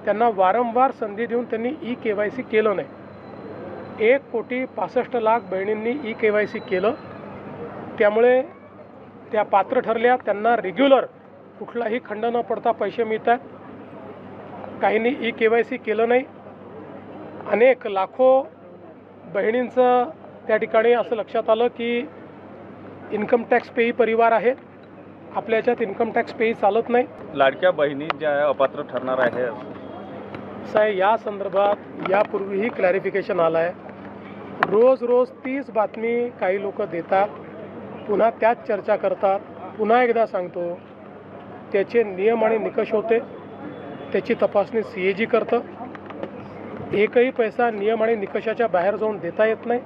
त्यांना वारंवार संधी देऊन त्यांनी ई-KYC केलं नाही। 1,65,00,000 बहिणींनी ई-KYC केलं, त्यामुळे त्या पात्र ठरल्या, त्यांना रेग्युलर कुठलाही खंड न पडता पैसे मिळतात। काहींनी ई-KYC केलं नाही। अनेक लाखो बहिणींचं त्या ठिकाणी असं लक्षात आलं की इन्कम टॅक्स पेई परिवार आहे, आपल्या याच्यात इन्कम टॅक्स पेई चालत नाही। लाडक्या बहिणी ज्या अपात्र ठरणार आहे साहेब, या संदर्भात यापूर्वीही क्लॅरिफिकेशन आलं आहे। रोज तीच बातमी काही लोक देतात, पुन्हा त्याच चर्चा करतात। पुन्हा एकदा सांगतो, त्याचे नियम आणि निकष होते, त्याची तपासणी CAG करतं। एकही पैसा नियम आणि निकषाच्या बाहेर जाऊन देता येत नाही।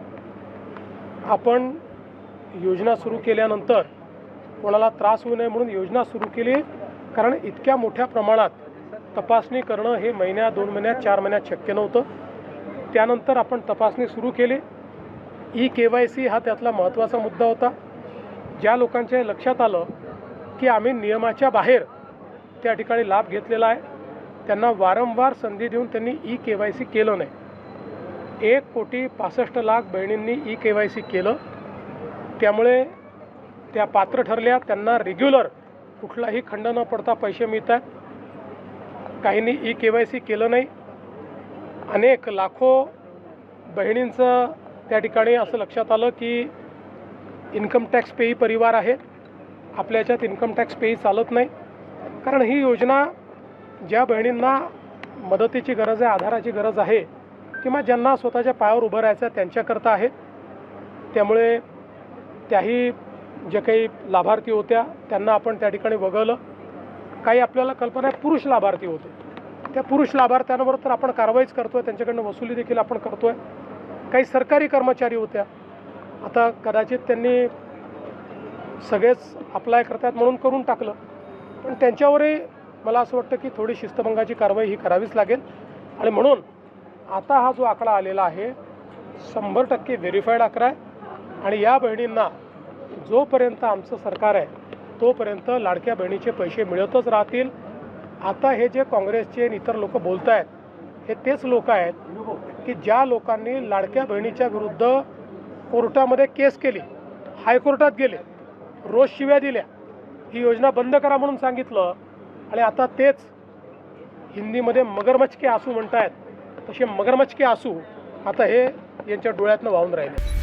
आपण योजना सुरू केल्यानंतर कोणाला त्रास होऊ नये म्हणून योजना सुरू केली, कारण इतक्या मोठ्या प्रमाणात तपासणी करणं हे महिन्यात, 2 महिन्यात, 4 महिन्यात शक्य नव्हतं। त्यानंतर आपण तपासणी सुरू केली। ई-KYC हा त्यातला महत्त्वाचा मुद्दा होता। ज्या लोकांच्या लक्षात आलं की आम्ही नियमाच्या बाहेर त्या ठिकाणी लाभ घेतलेला आहे, त्यांना वारंवार संधी देऊन त्यांनी ई-KYC केलं नाही। 1,65,00,000 बहिणींनी ई-KYC केलं, त्यामुळे त्या पात्र ठरल्या, त्यांना रेग्युलर कुठलाही खंड न पडता पैसे मिळतात। काहींनी ई-KYC केलं नाही। अनेक लाखो बहिणींचं त्या ठिकाणी असं लक्षात आलं की इन्कम टॅक्स पेई परिवार आहे, आपल्या याच्यात इन्कम टॅक्स पेई चालत नाही। कारण ही योजना ज्या बहिणींना मदतीची गरज आहे, आधाराची गरज आहे, किंवा ज्यांना स्वतःच्या पायावर उभं राहायचं आहे त्यांच्याकरता आहे। त्यामुळे त्याही जे काही लाभार्थी होत्या त्यांना आपण त्या ठिकाणी वगळलं। काही आपल्याला कल्पना आहे पुरुष लाभार्थी होते, त्या पुरुष लाभार्थ्यांवर तर आपण कारवाईच करतोय, त्यांच्याकडनं वसुली देखील आपण करतोय। काही सरकारी कर्मचारी होत्या, आता कदाचित त्यांनी सगळेच अप्लाय करतात म्हणून करून टाकलं, पण त्यांच्यावरही मला असं वाटतं की थोडी शिस्तभंगाची कारवाई ही करावीच लागेल। आणि म्हणून आता हा जो आकडा आलेला आहे 100% व्हेरीफाईड आकडा आहे। आणि या बहिणींना जोपर्यंत आमचं सरकार आहे तोपर्यंत लाडक्या बहिणीचे पैसे मिळतच राहतील। आता हे जे काँग्रेसचे आणि इतर लोक बोलत आहेत, हे तेच लोक आहेत की ज्या लोकांनी लाडक्या बहिणीच्या विरुद्ध कोर्टामध्ये केस केली, हायकोर्टात गेले, रोज शिव्या दिल्या, ही योजना बंद करा म्हणून सांगितलं, आणि आता तेच हिंदीमध्ये मगरमच्छ के आंसू म्हणतायत, तसे मगरमच्छ के आंसू आता हे यांच्या डोळ्यातनं वाहून राहिले।